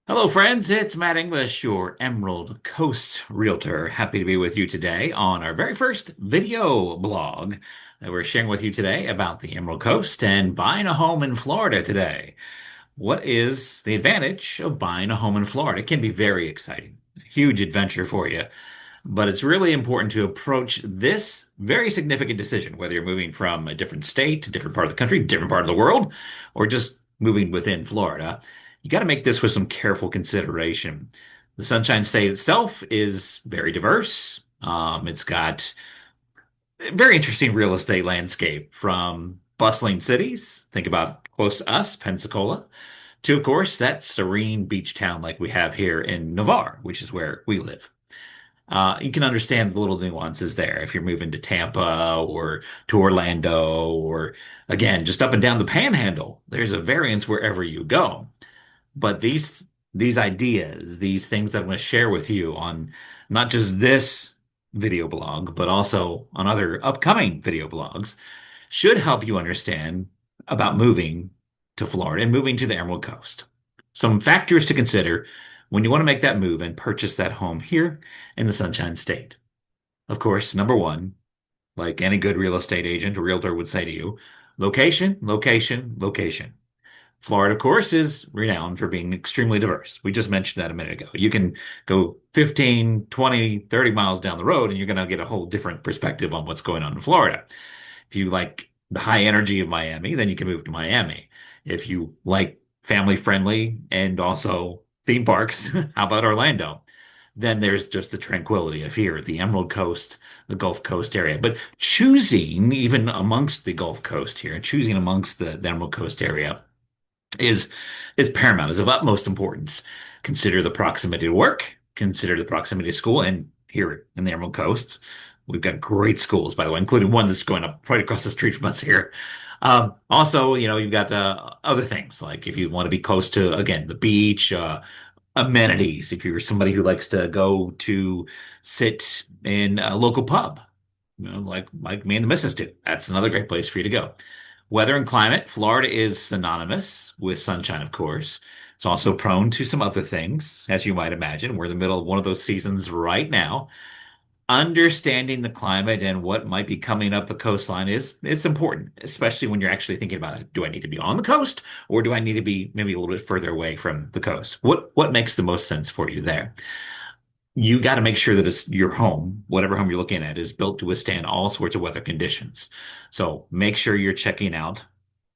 Hello, friends. It's Matt English, your Emerald Coast Realtor. Happy to be with you today on our very first video blog that we're sharing with you today about the Emerald Coast and buying a home in Florida today. What is the advantage of buying a home in Florida? It can be very exciting, a huge adventure for you, but it's really important to approach this very significant decision, whether you're moving from a different state, a different part of the country, different part of the world, or just moving within Florida. You got to make this with some careful consideration. The Sunshine State itself is very diverse. It's got a very interesting real estate landscape from bustling cities. Think about close to us, Pensacola, to, of course, that serene beach town like we have here in Navarre, which is where we live. You can understand the little nuances there if you're moving to Tampa or to Orlando or again, just up and down the panhandle. There's a variance wherever you go. But these ideas, these things that I'm going to share with you on not just this video blog, but also on other upcoming video blogs, should help you understand about moving to Florida and moving to the Emerald Coast. Some factors to consider when you want to make that move and purchase that home here in the Sunshine State. Of course, number one, like any good real estate agent or realtor would say to you, location, location, location. Florida, of course, is renowned for being extremely diverse. We just mentioned that a minute ago. You can go 15, 20, 30 miles down the road and you're going to get a whole different perspective on what's going on in Florida. If you like the high energy of Miami, then you can move to Miami. If you like family friendly and also theme parks, how about Orlando? Then there's just the tranquility of here, the Emerald Coast, the Gulf Coast area. But choosing even amongst the Gulf Coast here, choosing amongst the Emerald Coast area is is paramount, is of utmost importance. Consider the proximity to work, consider the proximity to school, and here in the Emerald Coast, we've got great schools, by the way, including one that's going up right across the street from us here. Also, you've got other things like if you want to be close to, again, the beach, amenities. If you're somebody who likes to go to sit in a local pub, like me and the missus do, that's another great place for you to go. Weather and climate, Florida is synonymous with sunshine, of course. It's also prone to some other things, as you might imagine. We're in the middle of one of those seasons right now. Understanding the climate and what might be coming up the coastline is it's important, especially when you're actually thinking about it. Do I need to be on the coast or do I need to be maybe a little bit further away from the coast? What makes the most sense for you there? You got to make sure that it's your home, whatever home you're looking at, is built to withstand all sorts of weather conditions. So make sure you're checking out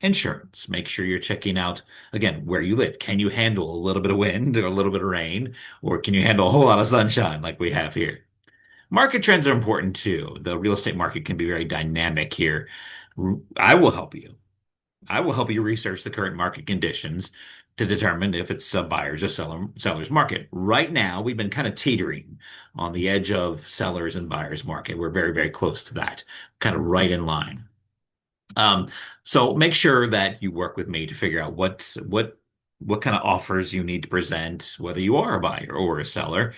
insurance. Make sure you're checking out, again, where you live. Can you handle a little bit of wind or a little bit of rain, or can you handle a whole lot of sunshine like we have here? Market trends are important too. The real estate market can be very dynamic here. I will help you. I will help you research the current market conditions to determine if it's a buyer's or seller's market. Right now, we've been kind of teetering on the edge of sellers and buyer's market. We're very, very close to that, kind of right in line. Um, so make sure that you work with me to figure out what kind of offers you need to present, whether you are a buyer or a seller.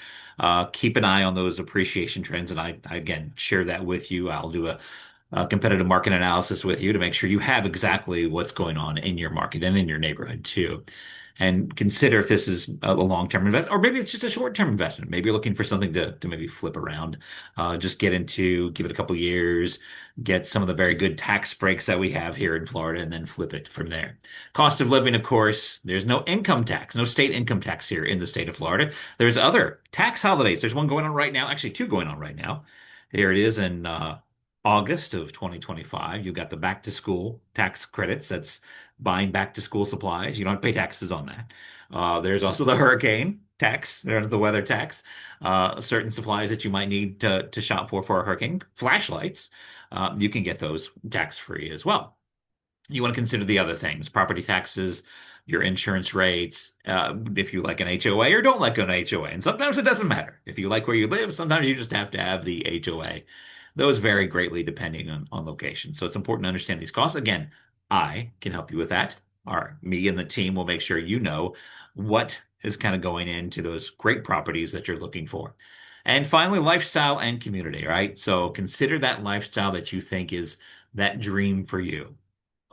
Keep an eye on those appreciation trends, and I again share that with you. I'll do a competitive market analysis with you to make sure you have exactly what's going on in your market and in your neighborhood too. And consider if this is a long-term investment, or maybe it's just a short-term investment. Maybe you're looking for something to maybe flip around. Just get into, give it a couple years, get some of the very good tax breaks that we have here in Florida, and then flip it from there. Cost of living, of course, there's no income tax, no state income tax here in the state of Florida. There's other tax holidays. There's one going on right now, actually two going on right now. Here it is in August of 2025. You've got the back to school tax credits. That's buying back to school supplies. You don't have to pay taxes on that. There's also the hurricane tax, or the weather tax, certain supplies that you might need to shop for a hurricane, flashlights. You can get those tax free as well. You want to consider the other things, property taxes, your insurance rates, if you like an HOA or don't like an HOA. And sometimes it doesn't matter. If you like where you live, sometimes you just have to have the HOA. Those vary greatly depending on location. So it's important to understand these costs. Again, I can help you with that. Me and the team will make sure you know what is kind of going into those great properties that you're looking for. And finally, lifestyle and community, right? So consider that lifestyle that you think is that dream for you.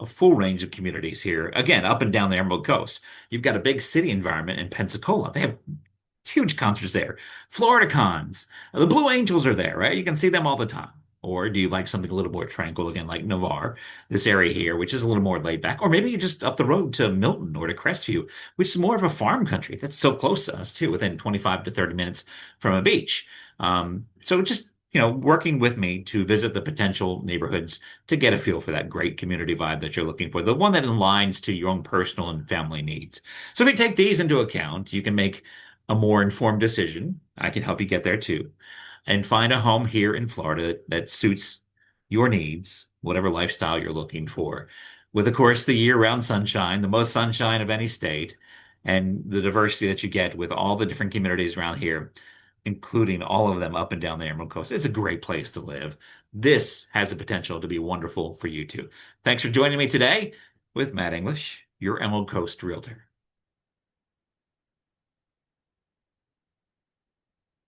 a full range of communities here, again, up and down the Emerald Coast. You've got a big city environment in Pensacola. They have huge concerts there. Florida cons. The Blue Angels are there, right? You can see them all the time. Or do you like something a little more tranquil again, like Navarre, this area here, which is a little more laid back? Or maybe you're just up the road to Milton or to Crestview, which is more of a farm country. That's so close to us too, within 25 to 30 minutes from a beach. So just, working with me to visit the potential neighborhoods to get a feel for that great community vibe that you're looking for, the one that aligns to your own personal and family needs. So if you take these into account, you can make a more informed decision. I can help you get there too. And find a home here in Florida that suits your needs, whatever lifestyle you're looking for. With, of course, the year-round sunshine, the most sunshine of any state, and the diversity that you get with all the different communities around here, including all of them up and down the Emerald Coast. It's a great place to live. This has the potential to be wonderful for you too. Thanks for joining me today with Matt English, your Emerald Coast Realtor.